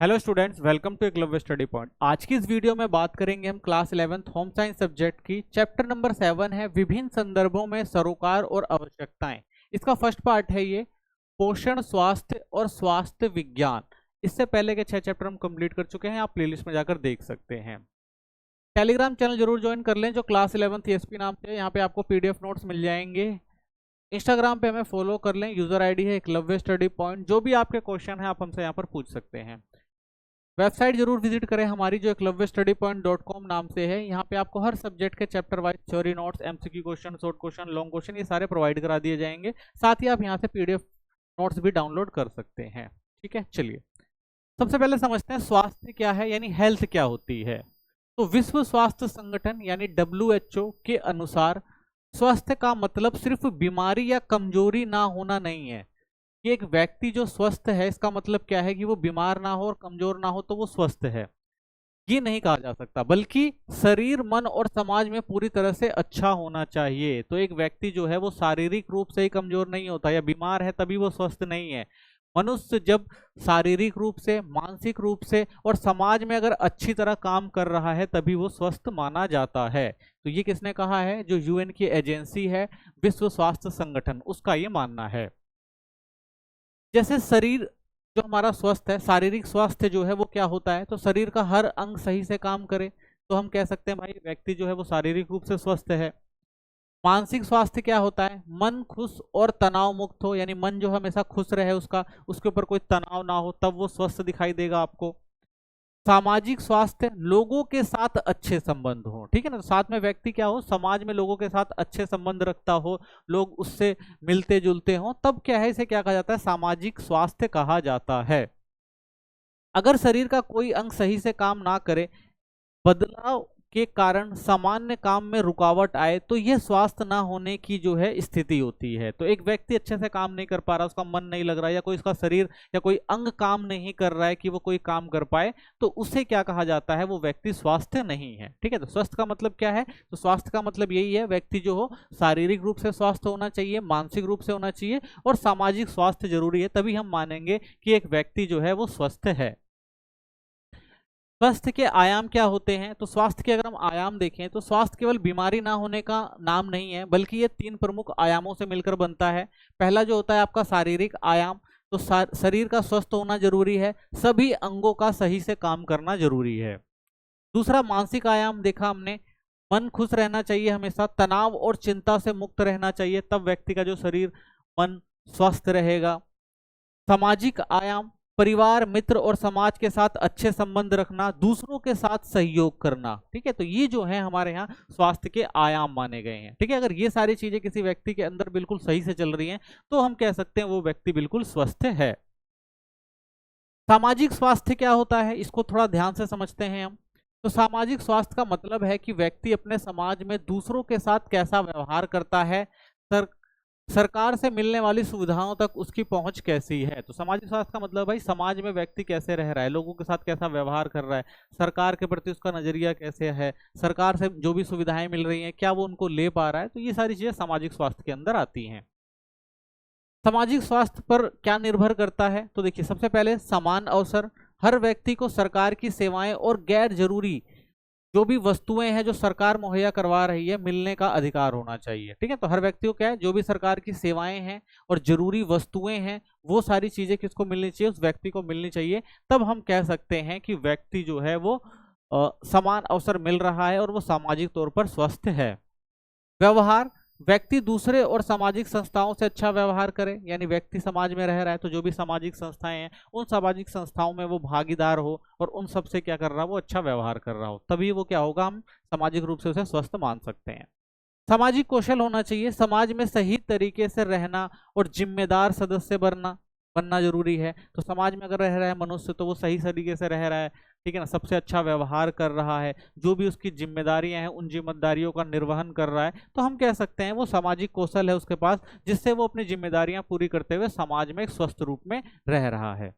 Hello students, welcome to Eklavya study point. आज की इस वीडियो में बात करेंगे हम class 11th home science subject की। चैप्टर नंबर 7 है विभिन्न संदर्भों में सरोकार और आवश्यकताएं। इसका फर्स्ट पार्ट है ये पोषण, स्वास्थ्य और स्वास्थ्य विज्ञान। इससे पहले के 6 चैप्टर हम कंप्लीट कर चुके हैं, आप प्लेलिस्ट में जाकर देख सकते हैं। टेलीग्राम चैनल जरूर ज्वाइन कर लें जो क्लास 11th ESP नाम से है। यहाँ पे आपको PDF नोट्स मिल जाएंगे। इंस्टाग्राम पे हमें फॉलो कर लें, यूजर आईडी है एकलव्य स्टडी पॉइंट। जो भी आपके क्वेश्चन है आप हमसे यहाँ पर पूछ सकते हैं। वेबसाइट जरूर विजिट करें हमारी जो eklavyastudypoint.com नाम से है। यहाँ पे आपको हर सब्जेक्ट के chapter wise theory notes, MCQ question, short question, long question ये सारे प्रोवाइड करा दिए जाएंगे। साथ ही आप यहाँ से PDF नोट्स भी डाउनलोड कर सकते हैं। ठीक है, चलिए सबसे पहले समझते हैं स्वास्थ्य क्या है, यानी हेल्थ क्या होती है। तो विश्व स्वास्थ्य संगठन यानी WHO के अनुसार स्वास्थ्य का मतलब सिर्फ बीमारी या कमजोरी ना होना नहीं है। कि एक व्यक्ति जो स्वस्थ है इसका मतलब क्या है कि वो बीमार ना हो और कमजोर ना हो तो वो स्वस्थ है, ये नहीं कहा जा सकता। बल्कि शरीर, मन और समाज में पूरी तरह से अच्छा होना चाहिए। तो एक व्यक्ति जो है वो शारीरिक रूप से ही कमजोर नहीं होता या बीमार है तभी वो स्वस्थ नहीं है। मनुष्य जब शारीरिक रूप से, मानसिक रूप से और समाज में अगर अच्छी तरह काम कर रहा है तभी वो स्वस्थ माना जाता है। तो ये किसने कहा है? जो UN की एजेंसी है विश्व स्वास्थ्य संगठन, उसका ये मानना है। जैसे शरीर जो हमारा स्वस्थ है, शारीरिक स्वास्थ्य जो है वो क्या होता है, तो शरीर का हर अंग सही से काम करे तो हम कह सकते हैं भाई व्यक्ति जो है वो शारीरिक रूप से स्वस्थ है। मानसिक स्वास्थ्य क्या होता है? मन खुश और तनाव मुक्त हो, यानी मन जो हमेशा खुश रहे, उसके ऊपर कोई तनाव ना हो, तब वो स्वस्थ दिखाई देगा आपको। सामाजिक स्वास्थ्य, लोगों के साथ अच्छे संबंध हो, ठीक है ना। तो साथ में व्यक्ति क्या हो, समाज में लोगों के साथ अच्छे संबंध रखता हो, लोग उससे मिलते जुलते हो, तब क्या है, इसे क्या कहा जाता है? सामाजिक स्वास्थ्य कहा जाता है। अगर शरीर का कोई अंग सही से काम ना करे, बदलाव के कारण सामान्य काम में रुकावट आए, तो यह स्वास्थ्य ना होने की जो है स्थिति होती है। तो एक व्यक्ति अच्छे से काम नहीं कर पा रहा, उसका मन नहीं लग रहा, या कोई उसका शरीर या कोई अंग काम नहीं कर रहा है कि वो कोई काम कर पाए, तो उसे क्या कहा जाता है? वो व्यक्ति स्वास्थ्य नहीं है। ठीक है, तो स्वस्थ का मतलब क्या है? तो स्वास्थ्य का मतलब यही है, व्यक्ति जो हो शारीरिक रूप से स्वस्थ होना चाहिए, मानसिक रूप से होना चाहिए और सामाजिक स्वास्थ्य जरूरी है, तभी हम मानेंगे कि एक व्यक्ति जो है वो स्वस्थ है। स्वास्थ्य के आयाम क्या होते हैं? तो स्वास्थ्य के अगर हम आयाम देखें तो स्वास्थ्य केवल बीमारी ना होने का नाम नहीं है, बल्कि ये 3 प्रमुख आयामों से मिलकर बनता है। पहला जो होता है आपका शारीरिक आयाम, तो शरीर का स्वस्थ होना जरूरी है, सभी अंगों का सही से काम करना जरूरी है। दूसरा मानसिक आयाम देखा हमने, मन खुश रहना चाहिए, हमेशा तनाव और चिंता से मुक्त रहना चाहिए, तब व्यक्ति का जो शरीर, मन स्वस्थ रहेगा। सामाजिक आयाम, परिवार, मित्र और समाज के साथ अच्छे संबंध रखना, दूसरों के साथ सहयोग करना। ठीक है, तो ये जो है हमारे यहाँ स्वास्थ्य के आयाम माने गए हैं। ठीक है, अगर ये सारी चीजें किसी व्यक्ति के अंदर बिल्कुल सही से चल रही हैं तो हम कह सकते हैं वो व्यक्ति बिल्कुल स्वस्थ है। सामाजिक स्वास्थ्य क्या होता है, इसको थोड़ा ध्यान से समझते हैं हम। तो सामाजिक स्वास्थ्य का मतलब है कि व्यक्ति अपने समाज में दूसरों के साथ कैसा व्यवहार करता है, सरकार से मिलने वाली सुविधाओं तक उसकी पहुंच कैसी है। तो सामाजिक स्वास्थ्य का मतलब भाई समाज में व्यक्ति कैसे रह रहा है, लोगों के साथ कैसा व्यवहार कर रहा है, सरकार के प्रति उसका नजरिया कैसे है, सरकार से जो भी सुविधाएं मिल रही हैं क्या वो उनको ले पा रहा है। तो ये सारी चीजें सामाजिक स्वास्थ्य के अंदर आती हैं। सामाजिक स्वास्थ्य पर क्या निर्भर करता है? तो देखिए सबसे पहले समान अवसर, हर व्यक्ति को सरकार की सेवाएं और गैर जरूरी जो भी वस्तुएं हैं जो सरकार मुहैया करवा रही है मिलने का अधिकार होना चाहिए। ठीक है, तो हर व्यक्ति को क्या है, जो भी सरकार की सेवाएं हैं और जरूरी वस्तुएं हैं वो सारी चीजें किसको मिलनी चाहिए? उस व्यक्ति को मिलनी चाहिए। तब हम कह सकते हैं कि व्यक्ति जो है वो समान अवसर मिल रहा है और वो सामाजिक तौर पर स्वस्थ है। व्यवहार, व्यक्ति दूसरे और सामाजिक संस्थाओं से अच्छा व्यवहार करे, यानी व्यक्ति समाज में रह रहा है तो जो भी सामाजिक संस्थाएं हैं उन सामाजिक संस्थाओं में वो भागीदार हो और उन सब से क्या कर रहा हो, वो अच्छा व्यवहार कर रहा हो, तभी वो क्या होगा, हम सामाजिक रूप से उसे स्वस्थ मान सकते हैं। सामाजिक कौशल होना चाहिए, समाज में सही तरीके से रहना और जिम्मेदार सदस्य बनना जरूरी है। तो समाज में अगर रह रहा है मनुष्य तो वो सही तरीके से रह रहा है, ठीक है ना, सबसे अच्छा व्यवहार कर रहा है, जो भी उसकी जिम्मेदारियां हैं उन जिम्मेदारियों का निर्वहन कर रहा है, तो हम कह सकते हैं वो सामाजिक कौशल है उसके पास, जिससे वो अपनी जिम्मेदारियां पूरी करते हुए समाज में एक स्वस्थ रूप में रह रहा है।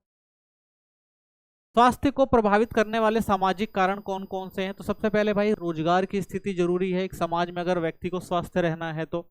स्वास्थ्य को प्रभावित करने वाले सामाजिक कारण कौन कौन से हैं? तो सबसे पहले भाई रोजगार की स्थिति जरूरी है। एक समाज में अगर व्यक्ति को स्वस्थ रहना है तो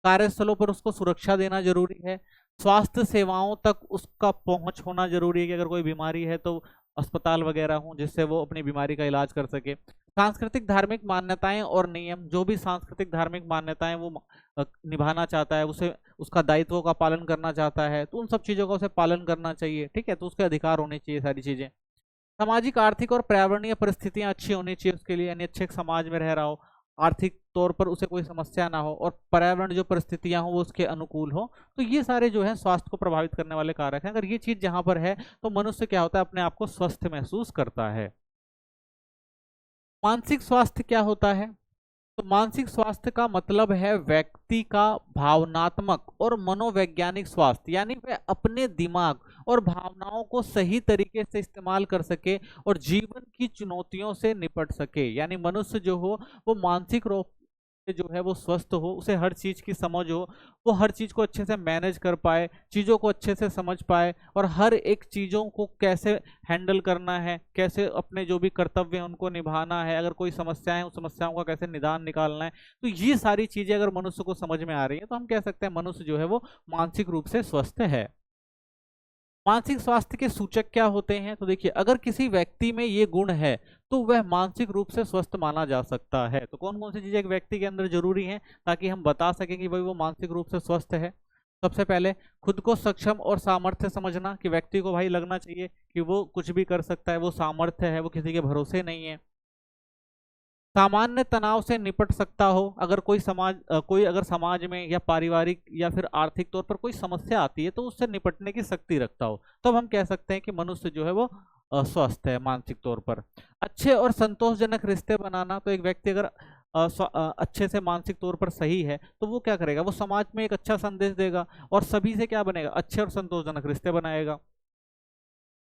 कार्यस्थलों पर उसको सुरक्षा देना जरूरी है, स्वास्थ्य सेवाओं तक उसका पहुंच होना जरूरी है कि अगर कोई बीमारी है तो अस्पताल वगैरह हों जिससे वो अपनी बीमारी का इलाज कर सके। सांस्कृतिक धार्मिक मान्यताएं और नियम, जो भी सांस्कृतिक धार्मिक मान्यताएं वो निभाना चाहता है, उसे उसका दायित्वों का पालन करना चाहता है, तो उन सब चीज़ों का उसे पालन करना चाहिए। ठीक है, तो उसके अधिकार होने चाहिए सारी चीज़ें। सामाजिक, आर्थिक और पर्यावरणीय परिस्थितियां अच्छी होनी चाहिए उसके लिए, यानी अच्छे समाज में रह रहा हो, आर्थिक तौर पर उसे कोई समस्या ना हो, और पर्यावरण जो परिस्थितियां हो वो उसके अनुकूल हो। तो ये सारे जो है स्वास्थ्य को प्रभावित करने वाले कारक हैं। अगर ये चीज जहां पर है तो मनुष्य क्या होता है, अपने आप को स्वस्थ महसूस करता है। मानसिक स्वास्थ्य क्या होता है? तो मानसिक स्वास्थ्य का मतलब है व्यक्ति का भावनात्मक और मनोवैज्ञानिक स्वास्थ्य, यानी वह अपने दिमाग और भावनाओं को सही तरीके से इस्तेमाल कर सके और जीवन की चुनौतियों से निपट सके। यानी मनुष्य जो हो वो मानसिक रूप से जो है वो स्वस्थ हो, उसे हर चीज की समझ हो, वो हर चीज को अच्छे से मैनेज कर पाए, चीजों को अच्छे से समझ पाए, और हर एक चीजों को कैसे हैंडल करना है, कैसे अपने जो भी कर्तव्य हैं उनको निभाना है, अगर कोई समस्या है उस समस्याओं का कैसे निदान निकालना है। तो ये सारी चीजें अगर मनुष्य को समझ में आ रही है तो हम कह सकते हैं मनुष्य जो है वो मानसिक रूप से स्वस्थ है। मानसिक स्वास्थ्य के सूचक क्या होते हैं? तो देखिए, अगर किसी व्यक्ति में ये गुण है तो वह मानसिक रूप से स्वस्थ माना जा सकता है। तो कौन कौन सी चीजें एक व्यक्ति के अंदर जरूरी हैं ताकि हम बता सकें कि भाई वो मानसिक रूप से स्वस्थ है? सबसे पहले खुद को सक्षम और सामर्थ्य समझना, कि व्यक्ति को भाई लगना चाहिए कि वो कुछ भी कर सकता है, वो सामर्थ्य है, वो किसी के भरोसे नहीं है। सामान्य तनाव से निपट सकता हो, अगर कोई अगर समाज में या पारिवारिक या फिर आर्थिक तौर पर कोई समस्या आती है तो उससे निपटने की शक्ति रखता हो, तब हम कह सकते हैं कि मनुष्य जो है वो स्वस्थ है मानसिक तौर पर। अच्छे और संतोषजनक रिश्ते बनाना, तो एक व्यक्ति अगर अच्छे से मानसिक तौर पर सही है तो वो क्या करेगा, वो समाज में एक अच्छा संदेश देगा और सभी से क्या बनेगा, अच्छे और संतोषजनक रिश्ते बनाएगा।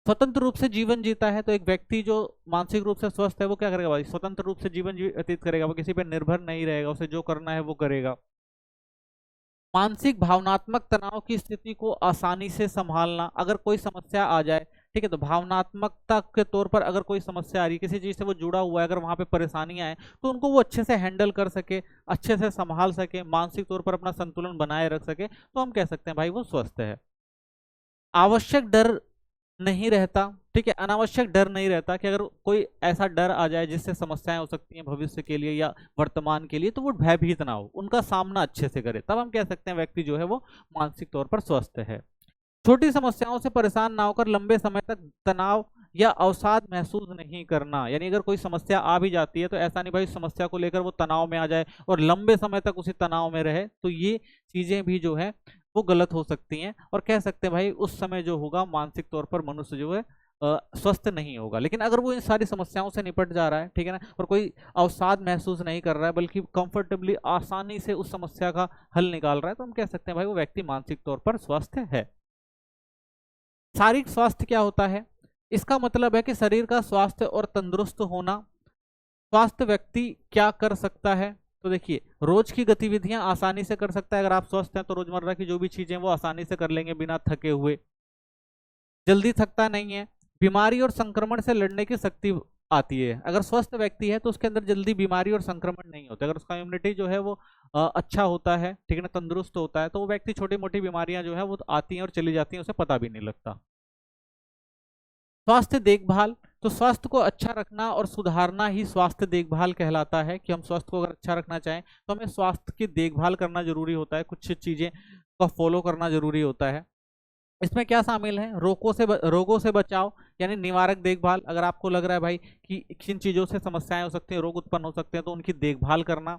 स्वतंत्र रूप से जीवन जीता है, तो एक व्यक्ति जो मानसिक रूप से स्वस्थ है वो क्या करेगा भाई, स्वतंत्र रूप से जीवन व्यतीत करेगा, वो किसी पर निर्भर नहीं रहेगा, उसे जो करना है वो करेगा। मानसिक भावनात्मक तनाव की स्थिति को आसानी से संभालना, अगर कोई समस्या आ जाए, ठीक है, तो भावनात्मकता के तौर पर अगर कोई समस्या आ रही है, किसी चीज से वो जुड़ा हुआ है, अगर वहां पे परेशानियां आए तो उनको वो अच्छे से हैंडल कर सके, अच्छे से संभाल सके, मानसिक तौर पर अपना संतुलन बनाए रख सके, तो हम कह सकते हैं भाई वो स्वस्थ है। आवश्यक डर नहीं रहता, ठीक है, अनावश्यक डर नहीं रहता, कि अगर कोई ऐसा डर आ जाए जिससे समस्याएं हो सकती हैं भविष्य के लिए या वर्तमान के लिए, तो वो भयभीत ना हो, उनका सामना अच्छे से करे, तब हम कह सकते हैं व्यक्ति जो है वो मानसिक तौर पर स्वस्थ है। छोटी समस्याओं से परेशान ना होकर लंबे समय तक तनाव या अवसाद महसूस नहीं करना, यानी अगर कोई समस्या आ भी जाती है तो ऐसा नहीं भाई समस्या को लेकर वो तनाव में आ जाए और लंबे समय तक उसी तनाव में रहे, तो ये चीजें भी जो है वो गलत हो सकती हैं, और कह सकते हैं भाई उस समय जो होगा मानसिक तौर पर मनुष्य जो है स्वस्थ नहीं होगा। लेकिन अगर वो इन सारी समस्याओं से निपट जा रहा है, ठीक है ना, और कोई अवसाद महसूस नहीं कर रहा है बल्कि कंफर्टेबली आसानी से उस समस्या का हल निकाल रहा है, तो हम कह सकते हैं भाई वो व्यक्ति मानसिक तौर पर स्वस्थ है। शारीरिक स्वास्थ्य क्या होता है? इसका मतलब है कि शरीर का स्वास्थ्य और तंदुरुस्त होना। स्वास्थ्य व्यक्ति क्या कर सकता है? तो देखिए, रोज की गतिविधियां आसानी से कर सकता है, अगर आप स्वस्थ हैं तो रोजमर्रा की जो भी चीजें वो आसानी से कर लेंगे बिना थके हुए। जल्दी थकता नहीं है, बीमारी और संक्रमण से लड़ने की शक्ति आती है। अगर स्वस्थ व्यक्ति है तो उसके अंदर जल्दी बीमारी और संक्रमण नहीं होते, अगर उसका इम्यूनिटी जो है वो अच्छा होता है, ठीक है ना, तंदुरुस्त होता है, तो वो व्यक्ति छोटी मोटी बीमारियां जो है वो आती हैं और चली जाती हैं, उसे पता भी नहीं लगता। स्वास्थ्य देखभाल, तो स्वास्थ्य को अच्छा रखना और सुधारना ही स्वास्थ्य देखभाल कहलाता है, कि हम स्वास्थ्य को अगर अच्छा रखना चाहें तो हमें स्वास्थ्य की देखभाल करना जरूरी होता है, कुछ चीजें का फॉलो करना जरूरी होता है। इसमें क्या शामिल है? रोगों से बचाव, यानी निवारक देखभाल, अगर आपको लग रहा है भाई कि किन चीजों से समस्याएं हो सकती हैं, रोग उत्पन्न हो सकते हैं, तो उनकी देखभाल करना।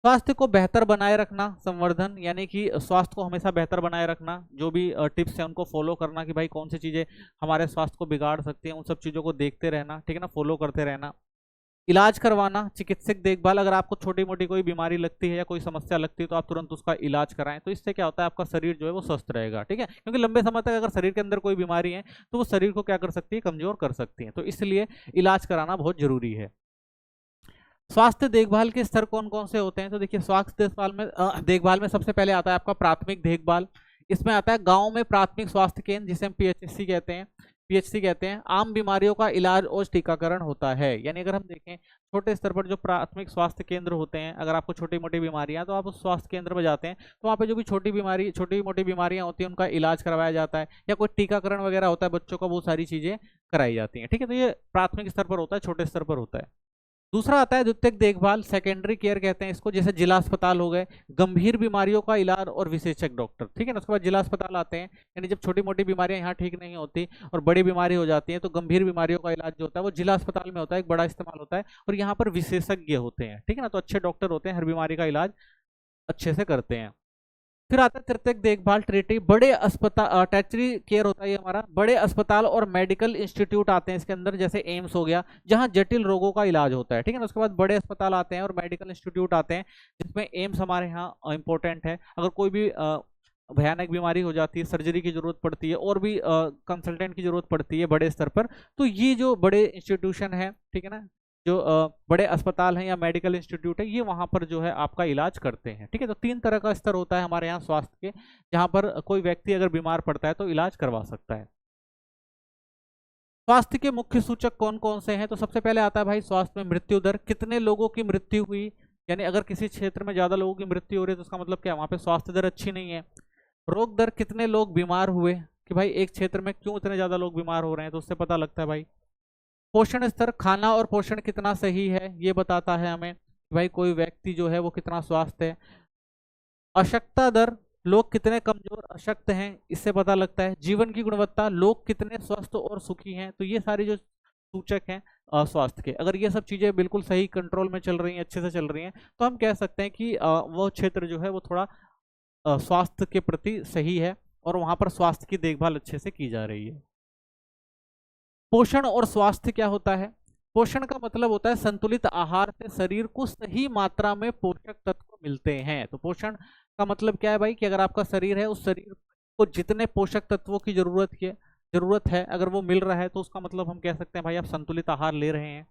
स्वास्थ्य को बेहतर बनाए रखना, संवर्धन, यानी कि स्वास्थ्य को हमेशा बेहतर बनाए रखना, जो भी टिप्स हैं उनको फॉलो करना, कि भाई कौन सी चीजें हमारे स्वास्थ्य को बिगाड़ सकती हैं, उन सब चीजों को देखते रहना, ठीक है ना, फॉलो करते रहना। इलाज करवाना, चिकित्सक देखभाल, अगर आपको छोटी मोटी कोई बीमारी लगती है या कोई समस्या लगती है तो आप तुरंत उसका इलाज कराएं, तो इससे क्या होता है आपका शरीर जो है वो स्वस्थ रहेगा, ठीक है, क्योंकि लंबे समय तक अगर शरीर के अंदर कोई बीमारी है तो वो शरीर को क्या कर सकती है, कमजोर कर सकती है, तो इसलिए इलाज कराना बहुत जरूरी है। स्वास्थ्य देखभाल के स्तर कौन कौन से होते हैं? तो देखिए, स्वास्थ्य देखभाल में सबसे पहले आता है आपका प्राथमिक देखभाल। इसमें आता है गांव में प्राथमिक स्वास्थ्य केंद्र, जिसे हम PHSC कहते हैं, पीएचसी कहते हैं, आम बीमारियों का इलाज और टीकाकरण होता है। यानी अगर हम देखें छोटे स्तर पर जो प्राथमिक स्वास्थ्य केंद्र होते हैं, अगर आपको छोटी मोटी बीमारियां, तो आप उस स्वास्थ्य केंद्र में जाते हैं, तो वहाँ पे जो भी छोटी मोटी बीमारियां होती हैं उनका इलाज करवाया जाता है, या कोई टीकाकरण वगैरह होता है बच्चों का, वो सारी चीजें कराई जाती हैं। ठीक है, तो ये प्राथमिक स्तर पर होता है, छोटे स्तर पर होता है। दूसरा आता है द्वितीयक देखभाल, सेकेंडरी केयर कहते हैं इसको, जैसे जिला अस्पताल हो गए, गंभीर बीमारियों का इलाज और विशेषज्ञ डॉक्टर। ठीक है ना, उसके बाद जिला अस्पताल आते हैं, यानी जब छोटी मोटी बीमारियां यहाँ ठीक नहीं होती और बड़ी बीमारी हो जाती है, तो गंभीर बीमारियों का इलाज जो होता है वो जिला अस्पताल में होता है, एक बड़ा इस्तेमाल होता है, और यहाँ पर विशेषज्ञ होते हैं। ठीक है ना, तो अच्छे डॉक्टर होते हैं, हर बीमारी का इलाज अच्छे से करते हैं। फिर आता है तृतीयक देखभाल, ट्रीटी, बड़े अस्पताल, टैचरी केयर होता है ये हमारा, बड़े अस्पताल और मेडिकल इंस्टीट्यूट आते हैं इसके अंदर, जैसे एम्स हो गया, जहां जटिल रोगों का इलाज होता है। ठीक है ना, उसके बाद बड़े अस्पताल आते हैं और मेडिकल इंस्टीट्यूट आते हैं, जिसमें एम्स हमारे यहाँ इंपॉर्टेंट है। अगर कोई भी भयानक बीमारी हो जाती है, सर्जरी की जरूरत पड़ती है, और भी कंसल्टेंट की जरूरत पड़ती है बड़े स्तर पर, तो ये जो बड़े इंस्टीट्यूशन है, ठीक है ना, जो बड़े अस्पताल हैं या मेडिकल इंस्टीट्यूट है, ये वहां पर जो है आपका इलाज करते हैं। ठीक है, तो 3 तरह का स्तर होता है हमारे यहाँ स्वास्थ्य के, जहां पर कोई व्यक्ति अगर बीमार पड़ता है तो इलाज करवा सकता है। स्वास्थ्य के मुख्य सूचक कौन कौन से हैं? तो सबसे पहले आता है भाई स्वास्थ्य में मृत्यु दर, कितने लोगों की मृत्यु हुई, यानी अगर किसी क्षेत्र में ज्यादा लोगों की मृत्यु हो रही है तो उसका मतलब क्या, वहां पे स्वास्थ्य दर अच्छी नहीं है। रोग दर, कितने लोग बीमार हुए, कि भाई एक क्षेत्र में क्यों इतने ज्यादा लोग बीमार हो रहे हैं, तो उससे पता लगता है भाई। पोषण स्तर, खाना और पोषण कितना सही है, ये बताता है हमें भाई कोई व्यक्ति जो है वो कितना स्वस्थ है। अशक्तता दर, लोग कितने कमजोर अशक्त हैं, इससे पता लगता है। जीवन की गुणवत्ता, लोग कितने स्वस्थ और सुखी हैं, तो ये सारी जो सूचक हैं स्वास्थ्य के, अगर ये सब चीजें बिल्कुल सही कंट्रोल में चल रही हैं, अच्छे से चल रही हैं, तो हम कह सकते हैं कि वो क्षेत्र जो है वो थोड़ा स्वास्थ्य के प्रति सही है, और वहां पर स्वास्थ्य की देखभाल अच्छे से की जा रही है। पोषण और स्वास्थ्य क्या होता है? पोषण का मतलब होता है संतुलित आहार से शरीर को सही मात्रा में पोषक तत्व मिलते हैं। तो पोषण का मतलब क्या है भाई, कि अगर आपका शरीर है, उस शरीर को जितने पोषक तत्वों की जरूरत है अगर वो मिल रहा है, तो उसका मतलब हम कह सकते हैं भाई आप संतुलित आहार ले रहे हैं।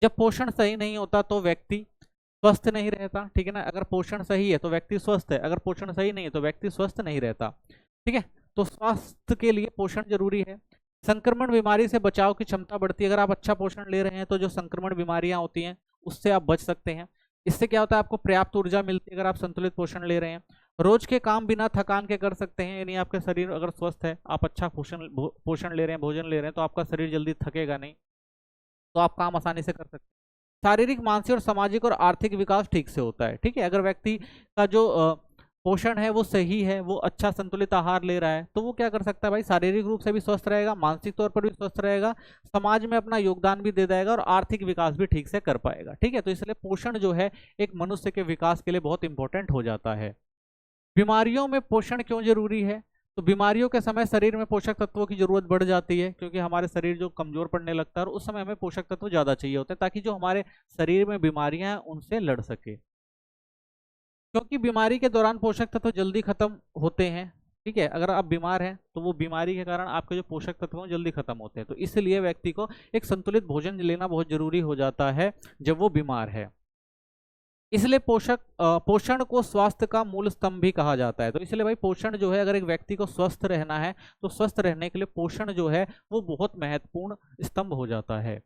जब पोषण सही नहीं होता तो व्यक्ति स्वस्थ नहीं रहता। ठीक है ना, अगर पोषण सही है तो व्यक्ति स्वस्थ है, अगर पोषण सही नहीं है तो व्यक्ति स्वस्थ नहीं रहता। ठीक है, तो स्वास्थ्य के लिए पोषण जरूरी है। संक्रमण बीमारी से बचाव की क्षमता बढ़ती है, अगर आप अच्छा पोषण ले रहे हैं तो जो संक्रमण बीमारियां होती हैं उससे आप बच सकते हैं। इससे क्या होता है, आपको पर्याप्त ऊर्जा मिलती है अगर आप संतुलित पोषण ले रहे हैं। रोज के काम बिना थकान के कर सकते हैं, यानी आपके शरीर अगर स्वस्थ है, आप अच्छा पोषण ले रहे हैं, भोजन ले रहे हैं, तो आपका शरीर जल्दी थकेगा नहीं, तो आप काम आसानी से कर सकते हैं। शारीरिक, मानसिक और सामाजिक और आर्थिक विकास ठीक से होता है। ठीक है, अगर व्यक्ति का जो पोषण है वो सही है, वो अच्छा संतुलित आहार ले रहा है, तो वो क्या कर सकता है भाई, शारीरिक रूप से भी स्वस्थ रहेगा, मानसिक तौर पर भी स्वस्थ रहेगा, समाज में अपना योगदान भी दे देगा, और आर्थिक विकास भी ठीक से कर पाएगा। ठीक है, तो इसलिए पोषण जो है एक मनुष्य के विकास के लिए बहुत इंपॉर्टेंट हो जाता है। बीमारियों में पोषण क्यों जरूरी है? तो बीमारियों के समय शरीर में पोषक तत्वों की जरूरत बढ़ जाती है, क्योंकि हमारे शरीर जो कमजोर पड़ने लगता है, और उस समय हमें पोषक तत्व ज्यादा चाहिए होते हैं, ताकि जो हमारे शरीर में बीमारियां हैं उनसे लड़ सके। क्योंकि बीमारी के दौरान पोषक तत्व जल्दी खत्म होते हैं। ठीक है, अगर आप बीमार हैं तो वो बीमारी के कारण आपके जो पोषक तत्व हैं जल्दी खत्म होते हैं, तो इसलिए व्यक्ति को एक संतुलित भोजन लेना बहुत जरूरी हो जाता है जब वो बीमार है। इसलिए पोषण को स्वास्थ्य का मूल स्तंभ भी कहा जाता है। तो इसलिए भाई पोषण जो है, अगर एक व्यक्ति को स्वस्थ रहना है तो स्वस्थ रहने के लिए पोषण जो है वो बहुत महत्वपूर्ण स्तंभ हो जाता है।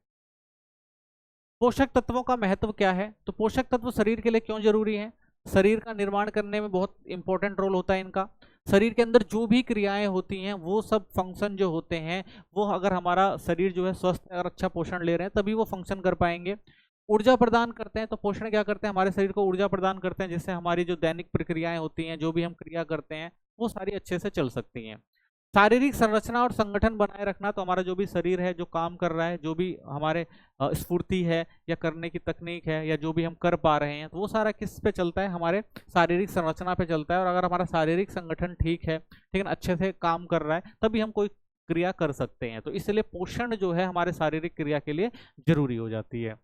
पोषक तत्वों का महत्व क्या है? तो पोषक तत्व शरीर के लिए क्यों जरूरी है? शरीर का निर्माण करने में बहुत इंपॉर्टेंट रोल होता है इनका। शरीर के अंदर जो भी क्रियाएं होती हैं, वो सब फंक्शन जो होते हैं, वो अगर हमारा शरीर जो है स्वस्थ, अगर अच्छा पोषण ले रहे हैं तभी वो फंक्शन कर पाएंगे। ऊर्जा प्रदान करते हैं, तो पोषण क्या करते हैं, हमारे शरीर को ऊर्जा प्रदान करते हैं, जिससे हमारी जो दैनिक प्रक्रियाएं होती हैं, जो भी हम क्रिया करते हैं, वो सारी अच्छे से चल सकती हैं। शारीरिक संरचना और संगठन बनाए रखना, तो हमारा जो भी शरीर है जो काम कर रहा है, जो भी हमारे स्फूर्ति है या करने की तकनीक है, या जो भी हम कर पा रहे हैं, तो वो सारा किस पे चलता है, हमारे शारीरिक संरचना पे चलता है। और अगर हमारा शारीरिक संगठन ठीक है, ठीक है ना, अच्छे से काम कर रहा है, तभी हम कोई क्रिया कर सकते हैं। तो इसलिए पोषण जो है हमारे शारीरिक क्रिया के लिए जरूरी हो जाती है।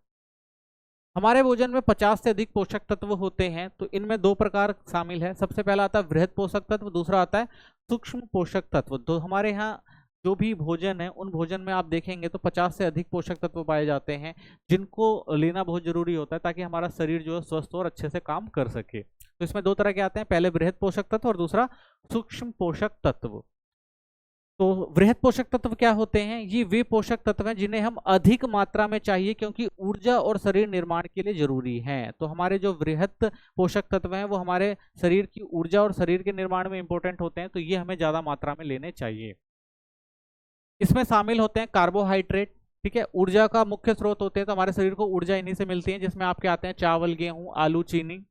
हमारे भोजन में 50 से अधिक पोषक तत्व होते हैं, तो इनमें 2 प्रकार शामिल है। सबसे पहला आता है वृहद पोषक तत्व, दूसरा आता है सूक्ष्म पोषक तत्व। तो हमारे यहाँ जो भी भोजन है, उन भोजन में आप देखेंगे तो 50 से अधिक पोषक तत्व पाए जाते हैं, जिनको लेना बहुत जरूरी होता है, ताकि हमारा शरीर जो है स्वस्थ और अच्छे से काम कर सके। तो इसमें 2 तरह के आते हैं, पहले वृहद पोषक तत्व और दूसरा सूक्ष्म पोषक तत्व। तो वृहद पोषक तत्व क्या होते हैं? ये वे पोषक तत्व हैं जिन्हें हम अधिक मात्रा में चाहिए क्योंकि ऊर्जा और शरीर निर्माण के लिए जरूरी हैं। तो हमारे जो वृहद पोषक तत्व हैं वो हमारे शरीर की ऊर्जा और शरीर के निर्माण में इंपॉर्टेंट होते हैं, तो ये हमें ज्यादा मात्रा में लेने चाहिए। इसमें शामिल होते हैं कार्बोहाइड्रेट, ठीक है, ऊर्जा का मुख्य स्रोत होते हैं, तो हमारे शरीर को ऊर्जा इन्हीं से मिलती है, जिसमें आपके आते हैं चावल, गेहूं, आलू, चीनी।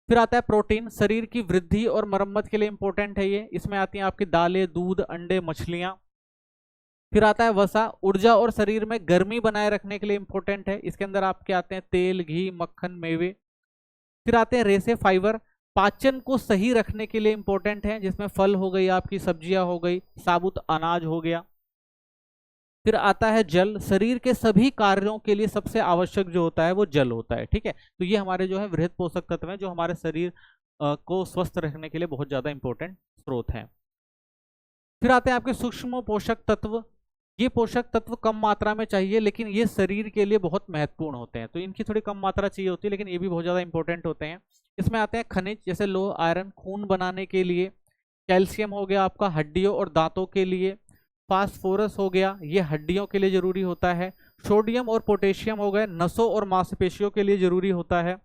फिर आता है प्रोटीन, शरीर की वृद्धि और मरम्मत के लिए इंपॉर्टेंट है ये, इसमें आती हैं आपकी दालें, दूध, अंडे, मछलियां। फिर आता है वसा, ऊर्जा और शरीर में गर्मी बनाए रखने के लिए इंपॉर्टेंट है, इसके अंदर आपके आते हैं तेल, घी, मक्खन, मेवे। फिर आते हैं रेसे, फाइबर, पाचन को सही रखने के लिए इंपॉर्टेंट है, जिसमें फल हो गई, आपकी सब्जियां हो गई, साबुत अनाज हो गया। फिर आता है जल, शरीर के सभी कार्यों के लिए सबसे आवश्यक जो होता है वो जल होता है, ठीक है। तो ये हमारे जो है वृहद पोषक तत्व हैं जो हमारे शरीर को स्वस्थ रखने के लिए बहुत ज्यादा इंपॉर्टेंट स्रोत हैं। फिर आते हैं आपके सूक्ष्म पोषक तत्व। ये पोषक तत्व कम मात्रा में चाहिए लेकिन ये शरीर के लिए बहुत महत्वपूर्ण होते हैं, तो इनकी थोड़ी कम मात्रा चाहिए होती है लेकिन ये भी बहुत ज्यादा इंपॉर्टेंट होते हैं। इसमें आते हैं खनिज, जैसे लोह, आयरन, खून बनाने के लिए, कैल्शियम हो गया आपका हड्डियों और दांतों के लिए, फास्फोरस हो गया, ये हड्डियों के लिए जरूरी होता है, सोडियम और पोटेशियम हो गए, नसों और मांसपेशियों के लिए जरूरी होता है,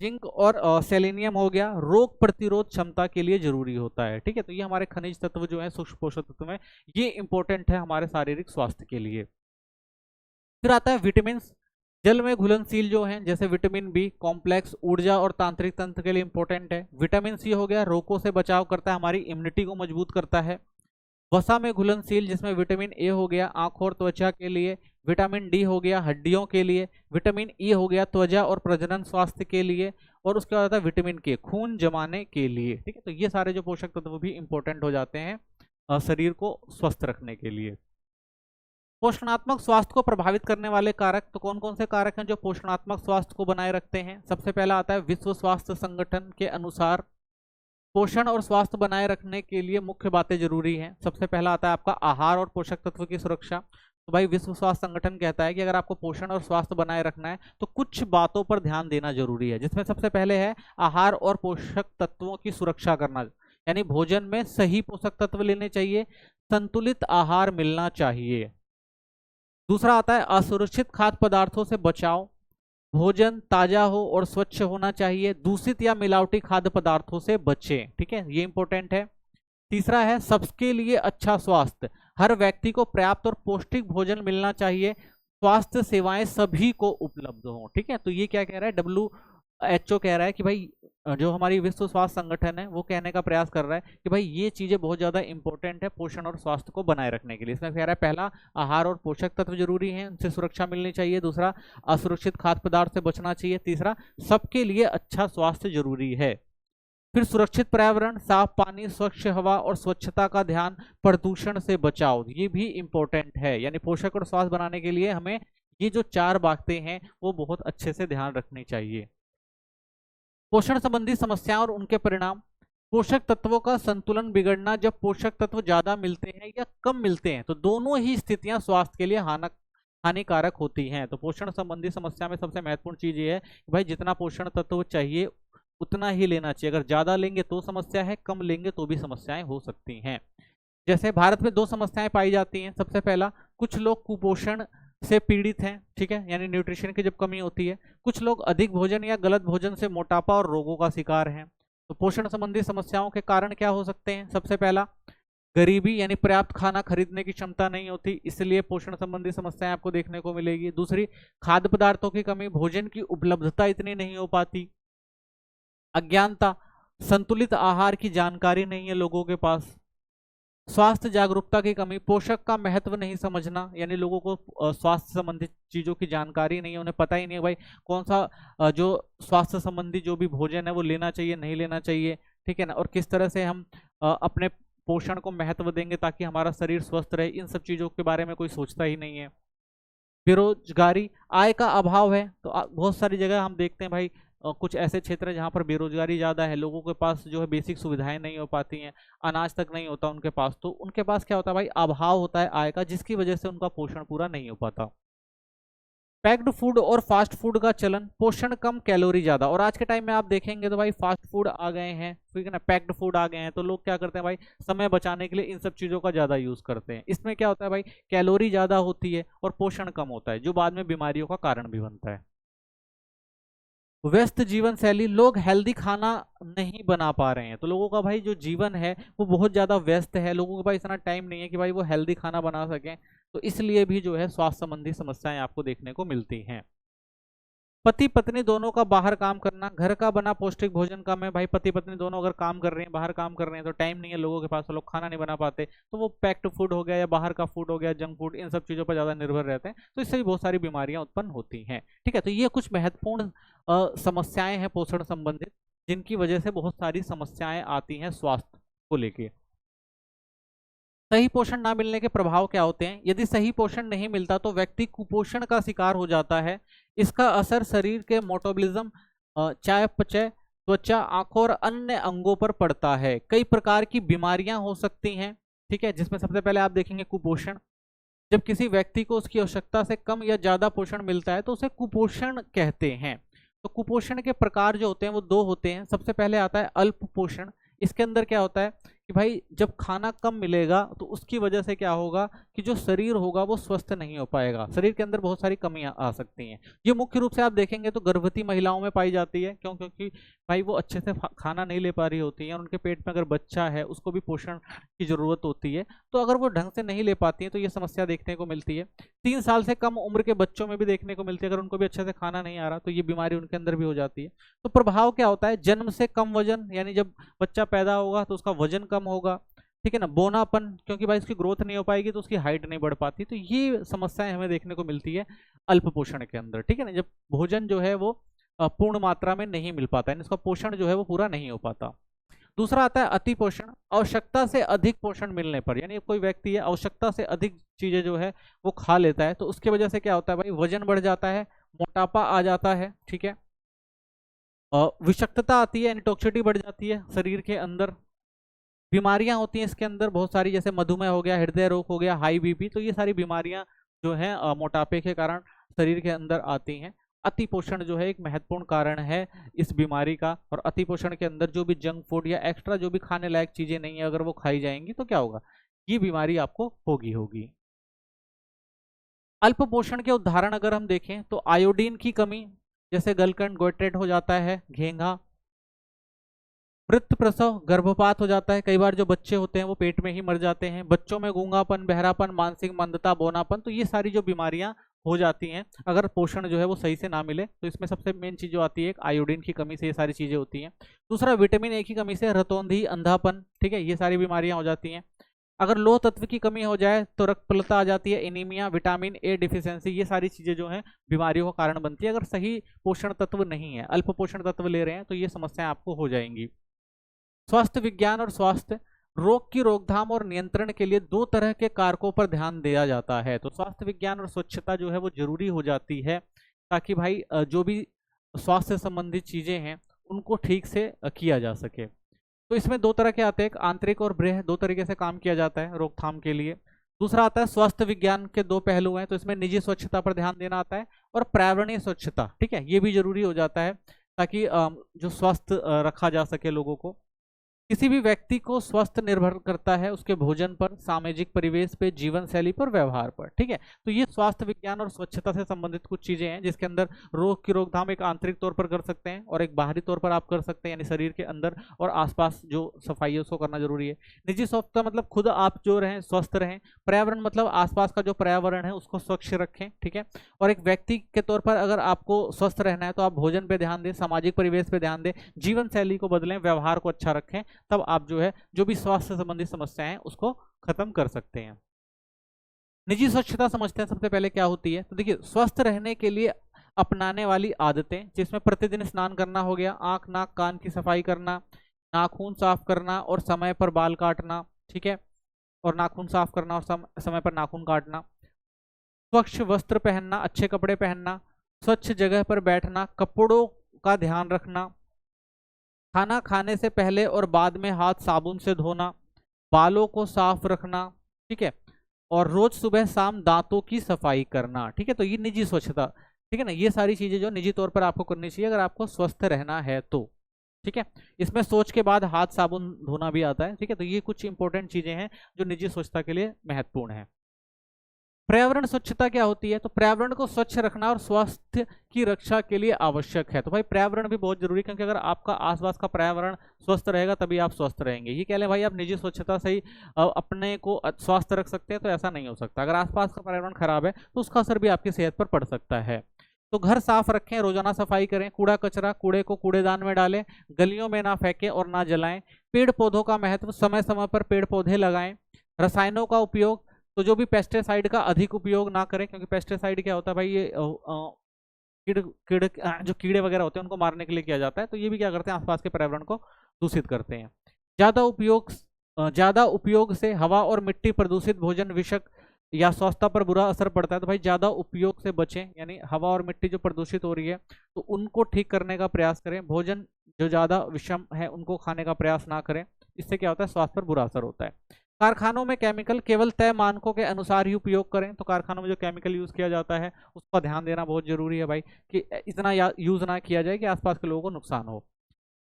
जिंक और सेलेनियम हो गया, रोग प्रतिरोध क्षमता के लिए जरूरी होता है, ठीक है। तो ये हमारे खनिज तत्व जो है, सूक्ष्म पोषक तत्व में, ये इंपॉर्टेंट है हमारे शारीरिक स्वास्थ्य के लिए। फिर आता है विटामिन, जल में घुलनशील जो हैं, जैसे विटामिन बी, कॉम्प्लेक्स, ऊर्जा और तांत्रिक तंत्र के लिए इंपॉर्टेंट है। विटामिन सी हो गया, रोगों से बचाव करता है, हमारी इम्यूनिटी को मजबूत करता है। वसा में घुलनशील, जिसमें विटामिन ए हो गया, आंखों और त्वचा के लिए, विटामिन डी हो गया, हड्डियों के लिए, विटामिन ई हो गया, त्वचा और प्रजनन स्वास्थ्य के लिए, और उसके बाद आता है विटामिन के, खून जमाने के लिए, ठीक है। तो ये सारे जो पोषक तत्व भी इंपॉर्टेंट हो जाते हैं शरीर को स्वस्थ रखने के लिए। पोषणात्मक स्वास्थ्य को प्रभावित करने वाले कारक, तो कौन कौन से कारक हैं जो पोषणात्मक स्वास्थ्य को बनाए रखते हैं? सबसे पहला आता है विश्व स्वास्थ्य संगठन के अनुसार पोषण और स्वास्थ्य बनाए रखने के लिए मुख्य बातें जरूरी हैं। सबसे पहला आता है आपका आहार और पोषक तत्व की सुरक्षा। तो भाई विश्व स्वास्थ्य संगठन कहता है कि अगर आपको पोषण और स्वास्थ्य बनाए रखना है तो कुछ बातों पर ध्यान देना जरूरी है, जिसमें सबसे पहले है आहार और पोषक तत्वों की सुरक्षा करना, यानी भोजन में सही पोषक तत्व लेने चाहिए, संतुलित आहार मिलना चाहिए। दूसरा आता है असुरक्षित खाद्य पदार्थों से बचाव, भोजन ताजा हो और स्वच्छ होना चाहिए, दूषित या मिलावटी खाद्य पदार्थों से बचें, ठीक है, ये इंपॉर्टेंट है। तीसरा है सबके लिए अच्छा स्वास्थ्य, हर व्यक्ति को पर्याप्त और पौष्टिक भोजन मिलना चाहिए, स्वास्थ्य सेवाएं सभी को उपलब्ध हो, ठीक है। तो ये क्या कह रहा है, WHO कह रहा है कि भाई जो हमारी विश्व स्वास्थ्य संगठन है वो कहने का प्रयास कर रहा है कि भाई ये चीजें बहुत ज्यादा इंपॉर्टेंट है पोषण और स्वास्थ्य को बनाए रखने के लिए। इसमें कह रहा है पहला आहार और पोषक तत्व जरूरी हैं, उनसे सुरक्षा मिलनी चाहिए, दूसरा असुरक्षित खाद्य पदार्थ से बचना चाहिए, तीसरा सबके लिए अच्छा स्वास्थ्य जरूरी है। फिर सुरक्षित पर्यावरण, साफ पानी, स्वच्छ हवा और स्वच्छता का ध्यान, प्रदूषण से बचाव, ये भी इंपॉर्टेंट है। यानी पोषक और स्वास्थ्य बनाने के लिए हमें ये जो 4 बातें हैं वो बहुत अच्छे से ध्यान रखनी चाहिए। पोषण संबंधी समस्याएं और उनके परिणाम, पोषक तत्वों का संतुलन बिगड़ना, जब पोषक तत्व ज्यादा मिलते हैं या कम मिलते हैं तो दोनों ही स्थितियां स्वास्थ्य के लिए हानिकारक होती हैं। तो पोषण संबंधी समस्या में सबसे महत्वपूर्ण चीज ये है कि भाई जितना पोषण तत्व चाहिए उतना ही लेना चाहिए, अगर ज्यादा लेंगे तो समस्या है, कम लेंगे तो भी समस्याएं हो सकती हैं। जैसे भारत में 2 समस्याएं पाई जाती हैं। सबसे पहला, कुछ लोग कुपोषण से पीड़ित हैं, ठीक है, यानी न्यूट्रिशन की जब कमी होती है। कुछ लोग अधिक भोजन या गलत भोजन से मोटापा और रोगों का शिकार हैं। तो पोषण संबंधी समस्याओं के कारण क्या हो सकते हैं? सबसे पहला, गरीबी, यानी पर्याप्त खाना खरीदने की क्षमता नहीं होती, इसलिए पोषण संबंधी समस्याएं आपको देखने को मिलेगी। दूसरी, खाद्य पदार्थों की कमी, भोजन की उपलब्धता इतनी नहीं हो पाती। अज्ञानता, संतुलित आहार की जानकारी नहीं है लोगों के पास। स्वास्थ्य जागरूकता की कमी, पोषक का महत्व नहीं समझना, यानी लोगों को स्वास्थ्य संबंधित चीजों की जानकारी नहीं है, उन्हें पता ही नहीं है भाई कौन सा जो स्वास्थ्य संबंधी जो भी भोजन है वो लेना चाहिए, नहीं लेना चाहिए, ठीक है ना, और किस तरह से हम अपने पोषण को महत्व देंगे ताकि हमारा शरीर स्वस्थ रहे, इन सब चीजों के बारे में कोई सोचता ही नहीं है। बेरोजगारी, आय का अभाव है, तो बहुत सारी जगह हम देखते हैं भाई कुछ ऐसे क्षेत्र हैं जहाँ पर बेरोजगारी ज़्यादा है, लोगों के पास जो है बेसिक सुविधाएं नहीं हो पाती हैं, अनाज तक नहीं होता उनके पास, तो उनके पास क्या होता है भाई, अभाव होता है आय का, जिसकी वजह से उनका पोषण पूरा नहीं हो पाता। पैक्ड फूड और फास्ट फूड का चलन, पोषण कम कैलोरी ज्यादा। और आज के टाइम में आप देखेंगे तो भाई फास्ट फूड आ गए हैं, ठीक है ना, पैक्ड फूड आ गए हैं, तो लोग क्या करते हैं भाई, समय बचाने के लिए इन सब चीजों का ज्यादा यूज करते हैं। इसमें क्या होता है भाई, कैलोरी ज्यादा होती है और पोषण कम होता है, जो बाद में बीमारियों का कारण भी बनता है। व्यस्त जीवन शैली, लोग हेल्दी खाना नहीं बना पा रहे हैं, तो लोगों का भाई जो जीवन है वो बहुत ज्यादा व्यस्त है, लोगों के पास इतना टाइम नहीं है कि भाई वो हेल्दी खाना बना सकें, तो इसलिए भी जो है स्वास्थ्य संबंधी समस्याएं आपको देखने को मिलती हैं। पति पत्नी दोनों का बाहर काम करना, घर का बना पौष्टिक भोजन कम है। भाई पति पत्नी दोनों अगर काम कर रहे हैं, बाहर काम कर रहे हैं, तो टाइम नहीं है लोगों के पास, तो लोग खाना नहीं बना पाते, तो वो पैक्ड फूड हो गया या बाहर का फूड हो गया, जंक फूड, इन सब चीज़ों पर ज़्यादा निर्भर रहते हैं, तो इससे भी बहुत सारी बीमारियां उत्पन्न होती हैं। ठीक है, तो ये कुछ महत्वपूर्ण समस्याएं हैं पोषण संबंधित, जिनकी वजह से बहुत सारी समस्याएं आती हैं स्वास्थ्य को लेके। सही पोषण ना मिलने के प्रभाव क्या होते हैं? यदि सही पोषण नहीं मिलता तो व्यक्ति कुपोषण का शिकार हो जाता है। इसका असर शरीर के मेटाबॉलिज्म, चयापचय, त्वचा, आंखों और अन्य अंगों पर पड़ता है। कई प्रकार की बीमारियां हो सकती हैं, ठीक है, जिसमें सबसे पहले आप देखेंगे कुपोषण। जब किसी व्यक्ति को उसकी आवश्यकता से कम या ज्यादा पोषण मिलता है तो उसे कुपोषण कहते हैं। तो कुपोषण के प्रकार जो होते हैं वो दो होते हैं। सबसे पहले आता है अल्प पोषण। इसके अंदर क्या होता है कि भाई जब खाना कम मिलेगा तो उसकी वजह से क्या होगा कि जो शरीर होगा वो स्वस्थ नहीं हो पाएगा, शरीर के अंदर बहुत सारी कमियां आ सकती हैं। ये मुख्य रूप से आप देखेंगे तो गर्भवती महिलाओं में पाई जाती है। क्यों? क्योंकि भाई वो अच्छे से खाना नहीं ले पा रही होती है, उनके पेट में अगर बच्चा है उसको भी पोषण की जरूरत होती है, तो अगर वो ढंग से नहीं ले पाती है तो ये समस्या देखने को मिलती है। 3 साल से कम उम्र के बच्चों में भी देखने को मिलती है, अगर उनको भी अच्छे से खाना नहीं आ रहा तो ये बीमारी उनके अंदर भी हो जाती है। तो प्रभाव क्या होता है? जन्म से कम वजन, यानी जब बच्चा पैदा होगा तो उसका वजन कम होगा, ठीक है ना, बोनापन, क्योंकि भाई इसकी ग्रोथ नहीं हो पाएगी तो उसकी हाइट नहीं बढ़ पाती, तो ये समस्याएं हमें देखने को मिलती है अल्प पोषण के अंदर, ठीक है ना, जब भोजन जो है वो पूर्ण मात्रा में नहीं मिल पाता है, इसका पोषण जो है वो पूरा नहीं हो पाता। दूसरा आता है अति पोषण। आवश्यकता से अधिक पोषण मिलने पर, यानी कोई व्यक्ति है आवश्यकता से अधिक चीजें जो है वो खा लेता है, तो उसकी वजह से क्या होता है भाई, वजन बढ़ जाता है, मोटापा आ जाता है, ठीक है, विषाक्तता आती है, यानी टॉक्सिसिटी बढ़ जाती है शरीर के अंदर, बीमारियां होती हैं इसके अंदर बहुत सारी, जैसे मधुमेह हो गया, हृदय रोग हो गया, हाई बीपी, तो ये सारी बीमारियां जो है मोटापे के कारण शरीर के अंदर आती हैं। अति पोषण जो है एक महत्वपूर्ण कारण है इस बीमारी का, और अति पोषण के अंदर जो भी जंक फूड या एक्स्ट्रा जो भी खाने लायक चीजें नहीं है अगर वो खाई जाएंगी तो क्या होगा, ये बीमारी आपको होगी। अल्प पोषण के उदाहरण अगर हम देखें तो आयोडीन की कमी, जैसे गलकंड गोइट्रेट हो जाता है, घेंघा, मृत प्रसव, गर्भपात हो जाता है, कई बार जो बच्चे होते हैं वो पेट में ही मर जाते हैं, बच्चों में गूंगापन, बहरापन, मानसिक मंदता, बोनापन, तो ये सारी जो बीमारियां हो जाती हैं अगर पोषण जो है वो सही से ना मिले। तो इसमें सबसे मेन चीज जो आती है आयोडीन की कमी से ये सारी चीजें होती हैं। दूसरा विटामिन ए की कमी से रतौंधी, अंधापन, ठीक है, ये सारी बीमारियां हो जाती हैं। अगर लोह तत्व की कमी हो जाए तो रक्तपलता आ जाती है, एनीमिया, विटामिन ए डिफिशियंसी, ये सारी चीजें जो हैं बीमारियों का कारण बनती है। अगर सही पोषण तत्व नहीं है, अल्प पोषण तत्व ले रहे हैं, तो ये समस्याएं आपको हो जाएंगी। स्वास्थ्य विज्ञान और स्वास्थ्य, रोग की रोकथाम और नियंत्रण के लिए 2 तरह के कारकों पर ध्यान दिया जाता है। तो स्वास्थ्य विज्ञान और स्वच्छता जो है वो जरूरी हो जाती है, ताकि भाई जो भी स्वास्थ्य संबंधित चीजें हैं उनको ठीक से किया जा सके। तो इसमें 2 तरह के आते हैं, एक आंतरिक और बाह्य, 2 तरीके से काम किया जाता है रोकथाम के लिए। दूसरा आता है स्वास्थ्य विज्ञान के 2 पहलू हैं, तो इसमें निजी स्वच्छता पर ध्यान देना आता है और पर्यावरणीय स्वच्छता, ठीक है, ये भी जरूरी हो जाता है ताकि जो स्वस्थ रखा जा सके लोगों को। किसी भी व्यक्ति को स्वस्थ निर्भर करता है उसके भोजन पर, सामाजिक परिवेश पे, जीवन शैली पर, व्यवहार पर, ठीक है। तो ये स्वास्थ्य विज्ञान और स्वच्छता से संबंधित कुछ चीजें हैं, जिसके अंदर रोग की रोकथाम एक आंतरिक तौर पर कर सकते हैं और एक बाहरी तौर पर आप कर सकते हैं, यानी शरीर के अंदर और आसपास जो सफाई है उसको करना जरूरी है। निजी स्वच्छता मतलब खुद आप जो रहें स्वस्थ रहें, पर्यावरण मतलब आसपास का जो पर्यावरण है उसको स्वच्छ रखें, ठीक है। और एक व्यक्ति के तौर पर अगर आपको स्वस्थ रहना है तो आप भोजन पे ध्यान दें, सामाजिक परिवेश पे ध्यान दें, जीवन शैली को बदलें, व्यवहार को अच्छा रखें, तब आप जो है जो भी स्वास्थ्य संबंधी समस्याएं हैं उसको खत्म कर सकते हैं। निजी स्वच्छता समझते हैं सबसे पहले क्या होती है। तो देखिए, स्वस्थ रहने के लिए अपनाने वाली आदतें, जिसमें प्रतिदिन स्नान करना हो गया, आंख नाक कान की सफाई करना, नाखून साफ करना और समय पर बाल काटना, ठीक है, और नाखून साफ करना और समय पर नाखून काटना, स्वच्छ वस्त्र पहनना, अच्छे कपड़े पहनना, स्वच्छ जगह पर बैठना, कपड़ों का ध्यान रखना, खाना खाने से पहले और बाद में हाथ साबुन से धोना, बालों को साफ रखना, ठीक है, और रोज सुबह शाम दांतों की सफाई करना, ठीक है। तो ये निजी स्वच्छता ठीक है ना। ये सारी चीजें जो निजी तौर पर आपको करनी चाहिए अगर आपको स्वस्थ रहना है तो, ठीक है। इसमें सोच के बाद हाथ साबुन धोना भी आता है, ठीक है। तो ये कुछ इंपॉर्टेंट चीजें हैं जो निजी स्वच्छता के लिए महत्वपूर्ण है। पर्यावरण स्वच्छता क्या होती है? तो पर्यावरण को स्वच्छ रखना और स्वास्थ्य की रक्षा के लिए आवश्यक है। तो भाई पर्यावरण भी बहुत जरूरी है, क्योंकि अगर आपका आसपास का पर्यावरण स्वस्थ रहेगा तभी आप स्वस्थ रहेंगे। ये कह लें भाई आप निजी स्वच्छता से ही अपने को स्वस्थ रख सकते हैं, तो ऐसा नहीं हो सकता। अगर आसपास का पर्यावरण खराब है तो उसका असर भी आपकी सेहत पर पड़ सकता है। तो घर साफ रखें, रोजाना सफाई करें, कूड़ा कचरा कूड़े को कूड़ेदान में डालें, गलियों में ना फेंकें और ना जलाएं। पेड़ पौधों का महत्व, समय समय पर पेड़ पौधे लगाएं। रसायनों का उपयोग, तो जो भी पेस्टिसाइड का अधिक उपयोग ना करें, क्योंकि पेस्टिसाइड क्या होता है भाई, ये कीड़ कीड़ जो कीड़े वगैरह होते हैं उनको मारने के लिए किया जाता है। तो ये भी क्या करते हैं, आसपास के पर्यावरण को दूषित करते हैं। ज्यादा उपयोग से हवा और मिट्टी प्रदूषित, भोजन विषक या स्वास्थ्य पर बुरा असर पड़ता है। तो भाई ज्यादा उपयोग से बचें, यानी हवा और मिट्टी जो प्रदूषित हो रही है तो उनको ठीक करने का प्रयास करें। भोजन जो ज्यादा विषम है उनको खाने का प्रयास ना करें, इससे क्या होता है, स्वास्थ्य पर बुरा असर होता है। कारखानों में केमिकल केवल तय मानकों के अनुसार ही उपयोग करें। तो कारखानों में जो केमिकल यूज किया जाता है उसका ध्यान देना बहुत जरूरी है भाई, कि इतना यूज ना किया जाए कि आसपास के लोगों को नुकसान हो।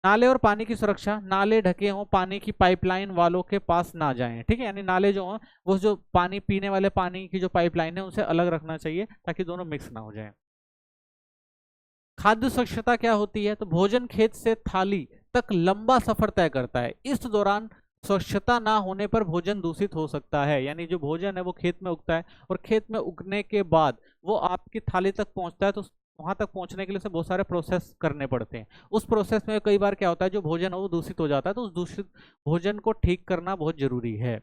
नाले और पानी की सुरक्षा, नाले ढके हों, पानी की पाइपलाइन वालों के पास ना जाएं, ठीक है। यानी नाले जो हों वो जो पानी पीने वाले पानी की जो पाइपलाइन है उनसे अलग रखना चाहिए, ताकि दोनों मिक्स ना हो जाए। खाद्य स्वच्छता क्या होती है? तो भोजन खेत से थाली तक लंबा सफर तय करता है। इस दौरान स्वच्छता ना होने पर भोजन दूषित हो सकता है। यानी जो भोजन है वो खेत में उगता है और खेत में उगने के बाद वो आपकी थाली तक पहुंचता है, तो वहां तक पहुंचने के लिए से बहुत सारे प्रोसेस करने पड़ते हैं। उस प्रोसेस में कई बार क्या होता है, जो भोजन है वो दूषित हो जाता है, तो उस दूषित भोजन को ठीक करना बहुत जरूरी है।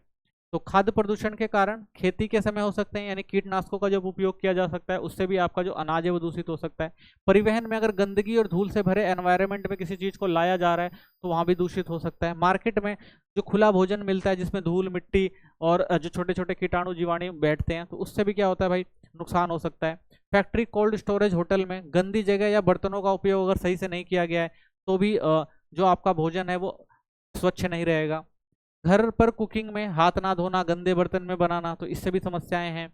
तो खाद्य प्रदूषण के कारण खेती के समय हो सकते हैं, यानी कीटनाशकों का जब उपयोग किया जा सकता है उससे भी आपका जो अनाज है वो दूषित हो सकता है। परिवहन में अगर गंदगी और धूल से भरे एनवायरनमेंट में किसी चीज को लाया जा रहा है तो वहां भी दूषित हो सकता है। मार्केट में जो खुला भोजन मिलता है जिसमें धूल मिट्टी और जो छोटे छोटे कीटाणु जीवाणु बैठते हैं, तो उससे भी क्या होता है भाई, नुकसान हो सकता है। फैक्ट्री, कोल्ड स्टोरेज, होटल में गंदी जगह या बर्तनों का उपयोग अगर सही से नहीं किया गया है तो भी जो आपका भोजन है वो स्वच्छ नहीं रहेगा। घर पर कुकिंग में हाथ ना धोना, गंदे बर्तन में बनाना, तो इससे भी समस्याएं हैं।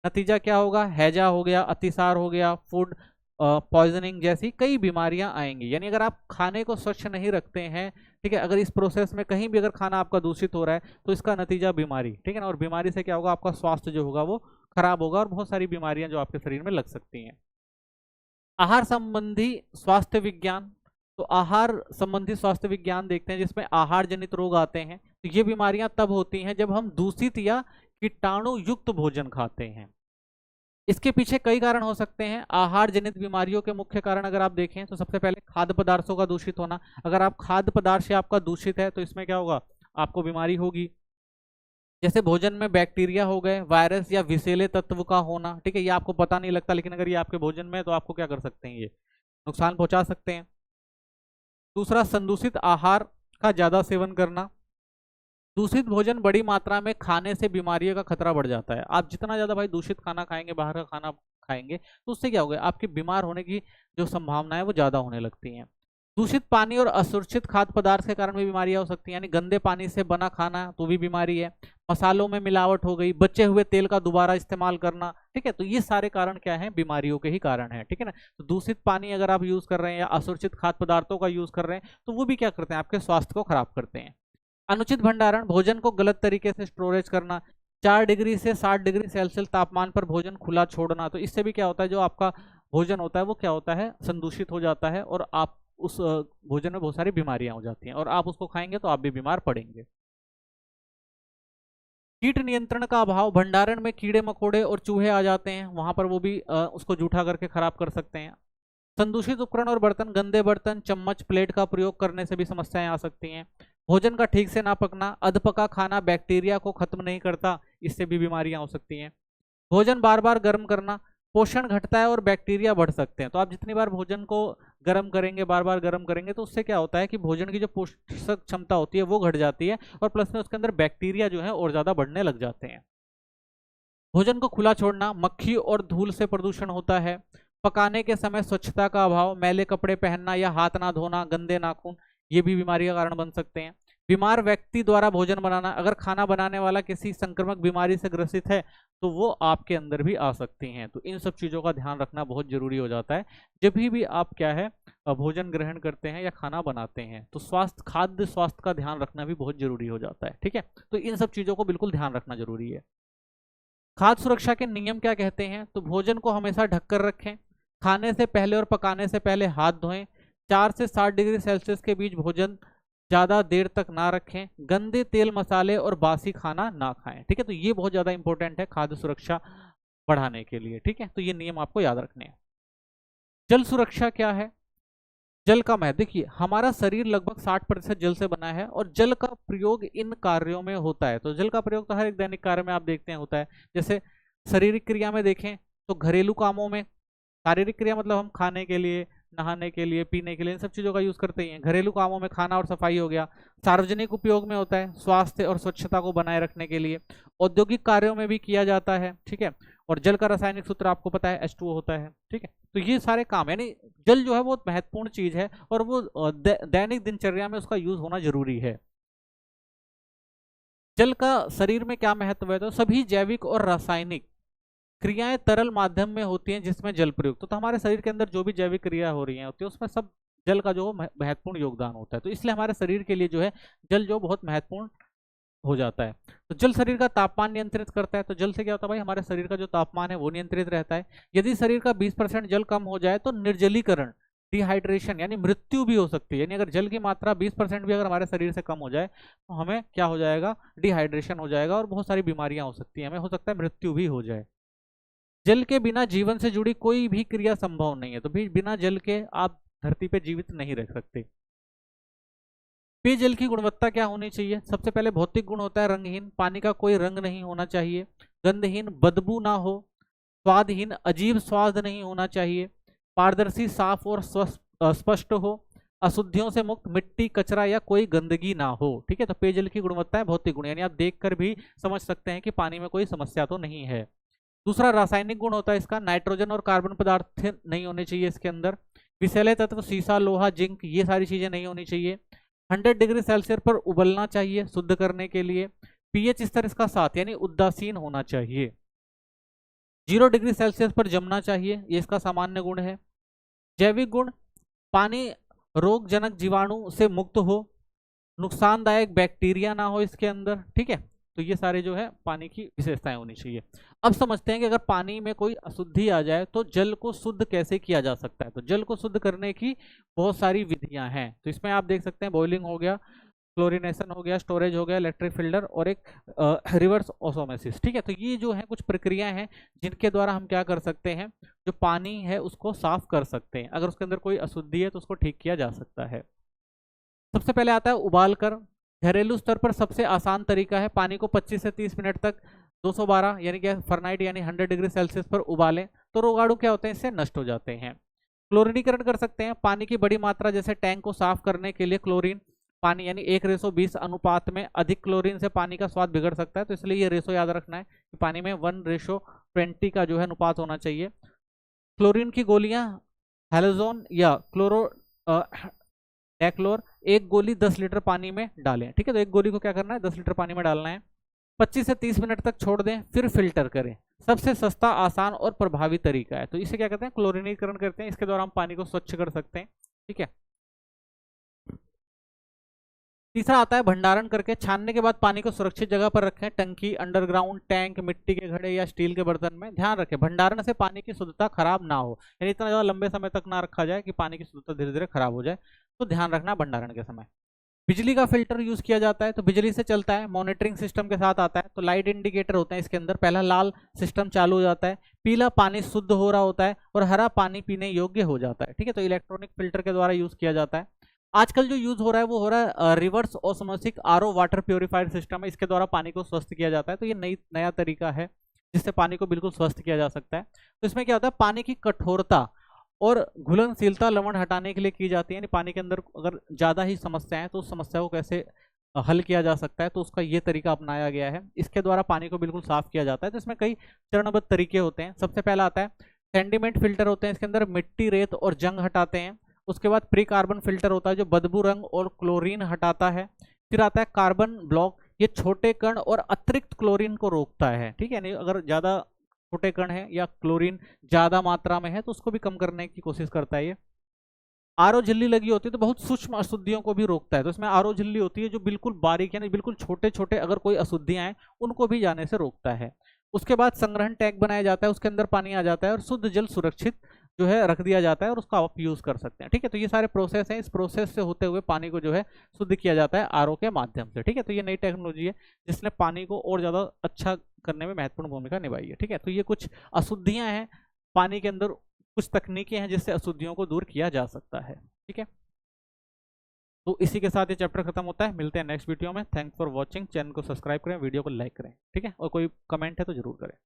नतीजा क्या होगा, हैजा हो गया, अतिसार हो गया, फूड पॉइजनिंग जैसी कई बीमारियां आएंगी। यानी अगर आप खाने को स्वच्छ नहीं रखते हैं, ठीक है, अगर इस प्रोसेस में कहीं भी अगर खाना आपका दूषित हो रहा है तो इसका नतीजा बीमारी, ठीक है ना। और बीमारी से क्या होगा, आपका स्वास्थ्य जो होगा वो खराब होगा और बहुत सारी बीमारियां जो आपके शरीर में लग सकती हैं। आहार संबंधी स्वास्थ्य विज्ञान, तो आहार संबंधी स्वास्थ्य विज्ञान देखते हैं जिसमें आहार जनित रोग आते हैं। तो ये बीमारियां तब होती हैं जब हम दूषित या कीटाणु युक्त भोजन खाते हैं। इसके पीछे कई कारण हो सकते हैं। आहार जनित बीमारियों के मुख्य कारण अगर आप देखें तो सबसे पहले खाद्य पदार्थों का दूषित होना। अगर आप खाद्य पदार्थ से आपका दूषित है तो इसमें क्या होगा, आपको बीमारी होगी। जैसे भोजन में बैक्टीरिया हो गए, वायरस या विषैले तत्व का होना, ठीक है, ये आपको पता नहीं लगता, लेकिन अगर ये आपके भोजन में है तो आपको क्या कर सकते हैं, ये नुकसान पहुंचा सकते हैं। दूसरा, संदूषित आहार का ज्यादा सेवन करना। दूषित भोजन बड़ी मात्रा में खाने से बीमारियों का खतरा बढ़ जाता है। आप जितना ज्यादा भाई दूषित खाना खाएंगे, बाहर का खाना खाएंगे, तो उससे क्या होगा, आपके बीमार होने की जो संभावना है वो ज्यादा होने लगती है। दूषित पानी और असुरक्षित खाद्य पदार्थ के कारण भी बीमारियां हो सकती हैं, यानी गंदे पानी से बना खाना तो भी बीमारी है। मसालों में मिलावट हो गई, बचे हुए तेल का दोबारा इस्तेमाल करना, ठीक है, तो ये सारे कारण क्या है, बीमारियों के ही कारण है, ठीक है ना। तो दूषित पानी अगर आप यूज कर रहे हैं या असुरक्षित खाद्य पदार्थों का यूज कर रहे हैं तो वो भी क्या करते हैं, आपके स्वास्थ्य को खराब करते हैं। अनुचित भंडारण, भोजन को गलत तरीके से स्टोरेज करना। 4 डिग्री से 60 डिग्री सेल्सियस तापमान पर भोजन खुला छोड़ना, तो इससे भी क्या होता है, जो आपका भोजन होता है वो क्या होता है, संदूषित हो जाता है और आप उस भोजन में बहुत सारी बीमारियां हो जाती हैं और आप उसको खाएंगे तो आप भी बीमार पड़ेंगे। कीट नियंत्रण का अभाव, भंडारण में कीड़े मकोड़े और चूहे आ जाते हैं, वहां पर वो भी उसको जूठा करके खराब कर सकते हैं। संदूषित उपकरण और बर्तन, गंदे बर्तन, चम्मच, प्लेट का प्रयोग करने से भी समस्याएं आ सकती हैं। भोजन का ठीक से ना पकना, अधपका खाना बैक्टीरिया को खत्म नहीं करता, इससे भी बीमारियां हो सकती हैं। भोजन बार बार गर्म करना, पोषण घटता है और बैक्टीरिया बढ़ सकते हैं। तो आप जितनी बार भोजन को गर्म करेंगे, बार बार गर्म करेंगे, तो उससे क्या होता है कि भोजन की जो पोषक क्षमता होती है वो घट जाती है और प्लस में उसके अंदर बैक्टीरिया जो है और ज्यादा बढ़ने लग जाते हैं। भोजन को खुला छोड़ना, मक्खी और धूल से प्रदूषण होता है। पकाने के समय स्वच्छता का अभाव, मैले कपड़े पहनना या हाथ ना धोना, गंदे नाखून, ये भी बीमारी का कारण बन सकते हैं। बीमार व्यक्ति द्वारा भोजन बनाना, अगर खाना बनाने वाला किसी संक्रामक बीमारी से ग्रसित है तो वो आपके अंदर भी आ सकती हैं। तो इन सब चीज़ों का ध्यान रखना बहुत जरूरी हो जाता है जब भी आप क्या है भोजन ग्रहण करते हैं या खाना बनाते हैं। तो खाद्य स्वास्थ्य का ध्यान रखना भी बहुत जरूरी हो जाता है, ठीक है। तो इन सब चीज़ों को बिल्कुल ध्यान रखना जरूरी है। खाद्य सुरक्षा के नियम क्या कहते हैं? तो भोजन को हमेशा ढककर रखें, खाने से पहले और पकाने से पहले हाथ धोएं, 4 से 60 डिग्री सेल्सियस के बीच भोजन ज़्यादा देर तक ना रखें, गंदे तेल मसाले और बासी खाना ना खाएं, ठीक है। तो ये बहुत ज़्यादा इंपॉर्टेंट है खाद्य सुरक्षा बढ़ाने के लिए, ठीक है। तो ये नियम आपको याद रखने हैं। जल सुरक्षा क्या है? जल का महत्व देखिए, हमारा शरीर लगभग 60% जल से बना है और जल का प्रयोग इन कार्यों में होता है। तो जल का प्रयोग तो हर एक दैनिक कार्य में आप देखते हैं होता है। जैसे शारीरिक क्रिया में देखें तो घरेलू कामों में, शारीरिक क्रिया मतलब हम खाने के लिए, नहाने के लिए, पीने के लिए, इन सब चीज़ों का यूज़ करते ही हैं। घरेलू कामों में खाना और सफाई हो गया। सार्वजनिक उपयोग में होता है स्वास्थ्य और स्वच्छता को बनाए रखने के लिए। औद्योगिक कार्यों में भी किया जाता है, ठीक है। और जल का रासायनिक सूत्र आपको पता है H2O होता है, ठीक है। तो ये सारे काम यानी जल जो है बहुत महत्वपूर्ण चीज है और वो दैनिक दिनचर्या में उसका यूज होना जरूरी है। जल का शरीर में क्या महत्व है? तो सभी जैविक और रासायनिक क्रियाएं तरल माध्यम में होती हैं जिसमें जल प्रयुक्त। तो हमारे शरीर के अंदर जो भी जैविक क्रिया हो रही है होती है उसमें सब जल का जो महत्वपूर्ण योगदान होता है। तो इसलिए हमारे शरीर के लिए जो है जल जो बहुत महत्वपूर्ण हो जाता है। तो जल शरीर का तापमान नियंत्रित करता है। तो जल से क्या होता है भाई, हमारे शरीर का जो तापमान है वो नियंत्रित रहता है। यदि शरीर का 20% जल कम हो जाए तो निर्जलीकरण, डिहाइड्रेशन यानी मृत्यु भी हो सकती है। यानी अगर जल की मात्रा 20% भी अगर हमारे शरीर से कम हो जाए तो हमें क्या हो जाएगा, डिहाइड्रेशन हो जाएगा और बहुत सारी बीमारियां हो सकती हैं, हमें हो सकता है मृत्यु भी हो जाए। जल के बिना जीवन से जुड़ी कोई भी क्रिया संभव नहीं है। तो भी बिना जल के आप धरती पे जीवित नहीं रह सकते। पेयजल की गुणवत्ता क्या होनी चाहिए? सबसे पहले भौतिक गुण होता है रंगहीन, पानी का कोई रंग नहीं होना चाहिए। गंधहीन, बदबू ना हो। स्वादहीन, अजीब स्वाद नहीं होना चाहिए। पारदर्शी, साफ और स्पष्ट हो। अशुद्धियों से मुक्त, मिट्टी, कचरा या कोई गंदगी ना हो, ठीक है। तो पेयजल की गुणवत्ता है भौतिक गुण, यानी आप देखकर भी समझ सकते हैं कि पानी में कोई समस्या तो नहीं है। दूसरा रासायनिक गुण होता है इसका, नाइट्रोजन और कार्बन पदार्थ नहीं होने चाहिए इसके अंदर। विषैले तत्व, सीसा, लोहा, जिंक, ये सारी चीजें नहीं होनी चाहिए। 100 डिग्री सेल्सियस पर उबलना चाहिए शुद्ध करने के लिए। पीएच स्तर इसका 7 यानी उदासीन होना चाहिए। 0 डिग्री सेल्सियस पर जमना चाहिए, ये इसका सामान्य गुण है। जैविक गुण, पानी रोगजनक जीवाणु से मुक्त हो, नुकसानदायक बैक्टीरिया ना हो इसके अंदर, ठीक है। तो ये सारे जो है पानी की विशेषताएं होनी चाहिए। अब समझते हैं कि अगर पानी में कोई अशुद्धि आ जाए तो जल को शुद्ध कैसे किया जा सकता है। तो जल को शुद्ध करने की बहुत सारी विधियां हैं। तो इसमें आप देख सकते हैं बॉइलिंग हो गया, क्लोरिनेशन हो गया, स्टोरेज हो गया, इलेक्ट्रिक फिल्टर और एक रिवर्स ऑस्मोसिस, ठीक है। तो ये जो है कुछ प्रक्रियाएं हैं जिनके द्वारा हम क्या कर सकते हैं, जो पानी है उसको साफ कर सकते हैं। अगर उसके अंदर कोई अशुद्धि है तो उसको ठीक किया जा सकता है। सबसे पहले आता है उबाल कर। घरेलू स्तर पर सबसे आसान तरीका है, पानी को 25 से 30 मिनट तक 212 यानी कि फahrenheit यानी 100 डिग्री सेल्सियस पर उबालें तो रोगाणु क्या होते हैं, इससे नष्ट हो जाते हैं। क्लोरीनीकरण कर सकते हैं, पानी की बड़ी मात्रा जैसे टैंक को साफ करने के लिए क्लोरीन पानी यानी 1:20 अनुपात में, अधिक क्लोरीन से पानी का स्वाद बिगड़ सकता है। तो इसलिए ये रेशो याद रखना है कि पानी में 1:20 का जो है अनुपात होना चाहिए। क्लोरीन की गोलियां हेलोजोन या क्लोरो डेक्लोर, एक गोली 10 लीटर पानी में डालें, ठीक है। तो एक गोली को क्या करना है, 10 लीटर पानी में डालना है। 25 से 30 मिनट तक छोड़ दें, फिर फिल्टर करें। सबसे सस्ता, आसान और प्रभावी तरीका है। तो इसे क्या कहते हैं, क्लोरीनीकरण करते हैं। इसके द्वारा हम पानी को स्वच्छ कर सकते हैं, ठीक है। तीसरा आता है भंडारण करके। छानने के बाद पानी को सुरक्षित जगह पर रखें, टंकी, अंडरग्राउंड टैंक, मिट्टी के घड़े या स्टील के बर्तन में। ध्यान रखें भंडारण से पानी की शुद्धता खराब ना हो, यानी इतना ज्यादा लंबे समय तक ना रखा जाए कि पानी की शुद्धता धीरे धीरे खराब हो जाए। तो ध्यान रखना भंडारण के समय। बिजली का फिल्टर यूज किया जाता है, तो बिजली से चलता है, मॉनिटरिंग सिस्टम के साथ आता है। तो लाइट इंडिकेटर होते हैं इसके अंदर, पहला लाल सिस्टम चालू हो जाता है, पीला पानी शुद्ध हो रहा होता है और हरा पानी पीने योग्य हो जाता है, ठीक है। तो इलेक्ट्रॉनिक फिल्टर के द्वारा यूज किया जाता है। आजकल जो यूज हो रहा है वो हो रहा है reverse osmosis RO water purifier system है, इसके द्वारा पानी को स्वस्थ किया जाता है। तो ये नया तरीका है जिससे पानी को बिल्कुल स्वस्थ किया जा सकता है। तो इसमें क्या होता है, पानी की कठोरता और घुलनशीलता लवण हटाने के लिए की जाती है, यानी पानी के अंदर अगर ज़्यादा ही समस्या है तो उस समस्या को कैसे हल किया जा सकता है, तो उसका ये तरीका अपनाया गया है। इसके द्वारा पानी को बिल्कुल साफ किया जाता है। तो इसमें कई चरणबद्ध तरीके होते हैं। सबसे पहला आता है सेंडिमेंट फिल्टर होते हैं, इसके अंदर मिट्टी, रेत और जंग हटाते हैं। उसके बाद प्री कार्बन फिल्टर होता है जो बदबू, रंग और क्लोरीन हटाता है। फिर आता है कार्बन ब्लॉक, ये छोटे कण और अतिरिक्त क्लोरीन को रोकता है, ठीक है। नहीं, अगर ज्यादा छोटे कण है या क्लोरीन ज्यादा मात्रा में है तो उसको भी कम करने की कोशिश करता है ये। आरओ झिल्ली लगी होती है तो बहुत सूक्ष्म अशुद्धियों को भी रोकता है, तो इसमें आरओ झिल्ली होती है जो बिल्कुल बारीक यानी बिल्कुल छोटे छोटे अगर कोई अशुद्धियां हैं उनको भी जाने से रोकता है। उसके बाद संग्रहण टैंक बनाया जाता है, उसके अंदर पानी आ जाता है और शुद्ध जल सुरक्षित जो है रख दिया जाता है और उसका आप यूज कर सकते हैं, ठीक है। तो ये सारे प्रोसेस हैं, इस प्रोसेस से होते हुए पानी को जो है शुद्ध किया जाता है आरओ के माध्यम से, ठीक है। तो ये नई टेक्नोलॉजी है जिसने पानी को और ज्यादा अच्छा करने में महत्वपूर्ण भूमिका निभाई है, ठीक है। तो ये कुछ अशुद्धियां हैं पानी के अंदर, कुछ तकनीकें हैं जिससे अशुद्धियों को दूर किया जा सकता है, ठीक है। तो इसी के साथ ये चैप्टर खत्म होता है, मिलते हैं नेक्स्ट वीडियो में। थैंक्स फॉर वॉचिंग, चैनल को सब्सक्राइब करें, वीडियो को लाइक करें, ठीक है। और कोई कमेंट है तो जरूर करें।